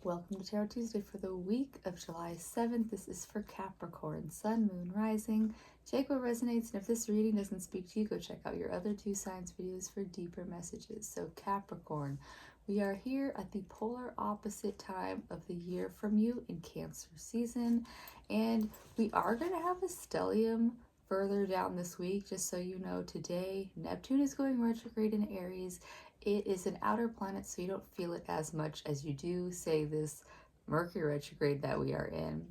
Welcome to Tarot Tuesday for the week of July 7th. This is for Capricorn, Sun, Moon, Rising. Check what resonates, and if this reading doesn't speak to you, go check out your other two signs videos for deeper messages. So Capricorn, we are here at the polar opposite time of the year from you in Cancer season, and we are going to have a stellium further down this week. Just so you know, today Neptune is going retrograde in Aries. It is an outer planet, so you don't feel it as much as you do, say, this Mercury retrograde that we are in.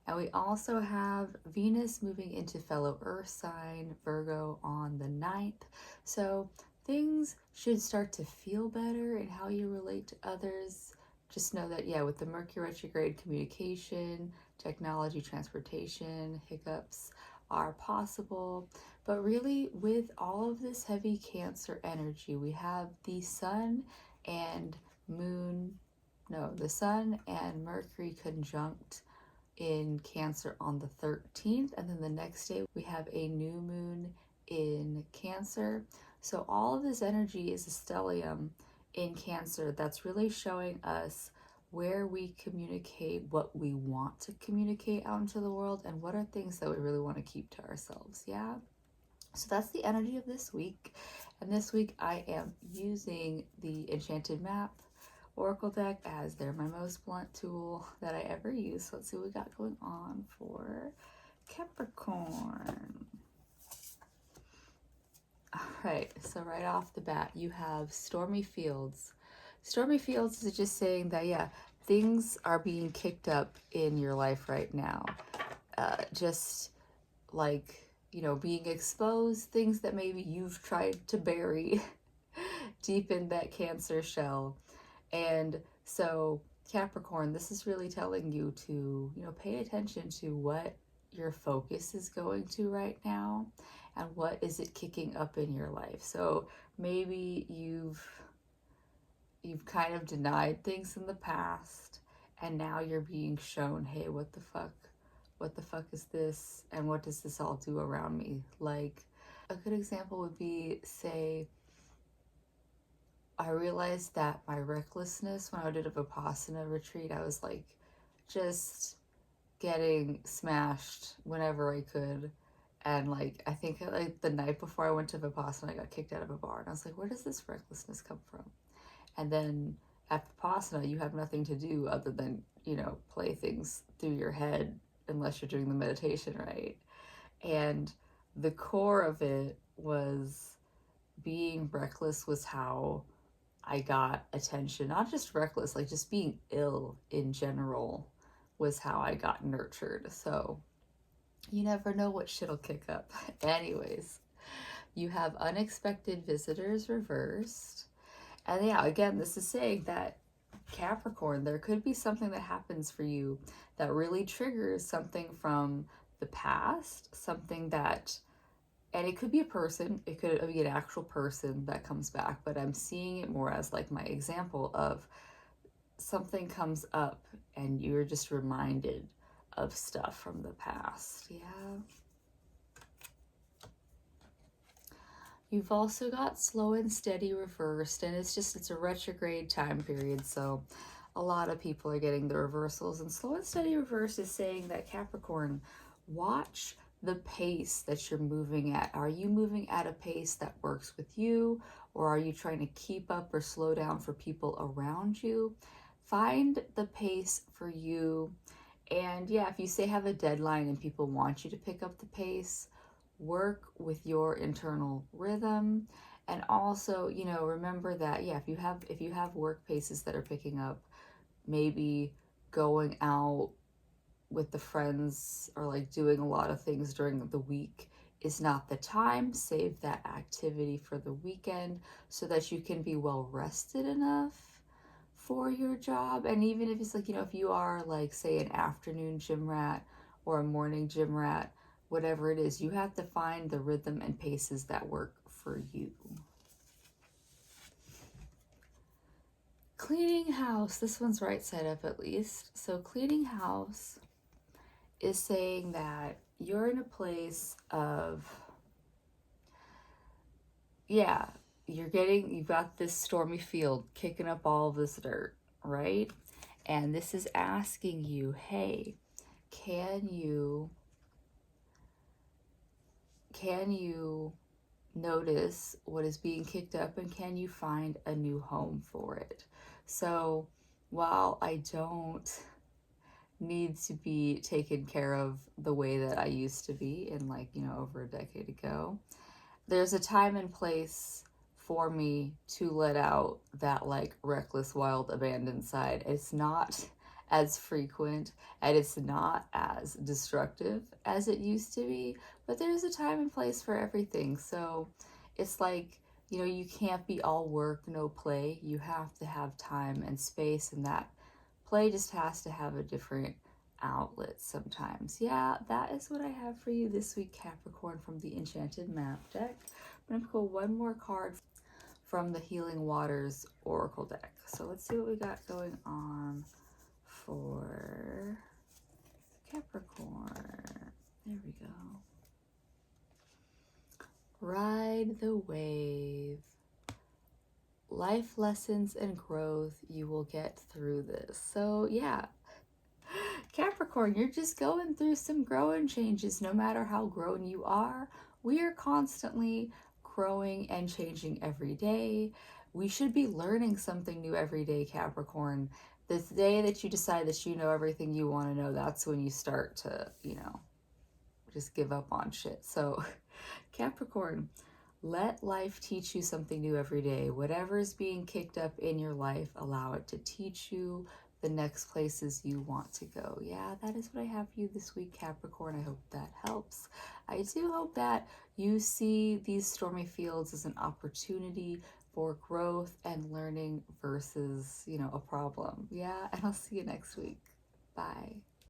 And we also have Venus moving into fellow Earth sign, Virgo, on the 9th. So things should start to feel better in how you relate to others. Just know that, yeah, with the Mercury retrograde, communication, technology, transportation, hiccups are possible. But really, with all of this heavy Cancer energy, we have the Sun and Mercury conjunct in Cancer on the 13th, and then the next day we have a new moon in Cancer. So all of this energy is a stellium in Cancer that's really showing us where we communicate what we want to communicate out into the world, and what are things that we really want to keep to ourselves. Yeah, so that's the energy of this week. And this week I am using the Enchanted Map Oracle deck, as they're my most blunt tool that I ever use. So let's see what we got going on for Capricorn. All right, so right off the bat, you have Stormy Fields. Stormy Fields is just saying that, yeah, things are being kicked up in your life right now. Just like, you know, being exposed, things that maybe you've tried to bury deep in that Cancer shell. And so Capricorn, this is really telling you to, you know, pay attention to what your focus is going to right now, and what is it kicking up in your life. So maybe you've kind of denied things in the past, and now you're being shown, hey, what the fuck is this, and what does this all do around me? Like, a good example would be, say, I realized that my recklessness when I did a Vipassana retreat, I was like just getting smashed whenever I could. And like, I think like the night before I went to Vipassana, I got kicked out of a bar, and I was like, where does this recklessness come from? And then at Vipassana, you have nothing to do other than, you know, play things through your head, unless you're doing the meditation right. And the core of it was being reckless was how I got attention. Not just reckless, like just being ill in general was how I got nurtured. So you never know what shit'll kick up. Anyways, you have unexpected visitors reversed. And yeah, again, this is saying that Capricorn, there could be something that happens for you that really triggers something from the past, something that, and it could be a person, it could be an actual person that comes back, but I'm seeing it more as like my example of something comes up and you're just reminded of stuff from the past. Yeah. You've also got slow and steady reversed, and it's a retrograde time period, so a lot of people are getting the reversals. And slow and steady reverse is saying that, Capricorn, watch the pace that you're moving at. Are you moving at a pace that works with you, or are you trying to keep up or slow down for people around you? Find the pace for you. And yeah, if you say have a deadline and people want you to pick up the pace, work with your internal rhythm. And also, you know, remember that, yeah, if you have work paces that are picking up, maybe going out with the friends or like doing a lot of things during the week is not the time. Save that activity for the weekend so that you can be well rested enough for your job. And even if it's like, you know, if you are like, say, an afternoon gym rat or a morning gym rat, whatever it is, you have to find the rhythm and paces that work for you. Cleaning house, this one's right side up at least. So cleaning house is saying that you're in a place of, yeah, you've got this stormy field kicking up all of this dirt, right? And this is asking you, hey, can you notice what is being kicked up, and can you find a new home for it? So while I don't need to be taken care of the way that I used to be in, like, you know, over a decade ago, there's a time and place for me to let out that like reckless, wild, abandoned side. It's not as frequent and it's not as destructive as it used to be, but there's a time and place for everything. So it's like, you know, you can't be all work, no play. You have to have time and space, and that play just has to have a different outlet sometimes. Yeah, that is what I have for you this week, Capricorn, from the Enchanted Map Deck. I'm going to pull one more card from the Healing Waters Oracle deck. So let's see what we got going on for Capricorn. There we go. Ride the wave. Life lessons and growth, you will get through this. So yeah, Capricorn, you're just going through some growing changes. No matter how grown you are, we are constantly growing and changing every day. We should be learning something new every day, Capricorn. The day that you decide that you know everything you want to know, that's when you start to, you know, just give up on shit. So Capricorn, let life teach you something new every day. Whatever is being kicked up in your life, allow it to teach you the next places you want to go. Yeah, that is what I have for you this week, Capricorn. I hope that helps. I do hope that you see these stormy fields as an opportunity for growth and learning versus, you know, a problem. Yeah, and I'll see you next week. Bye.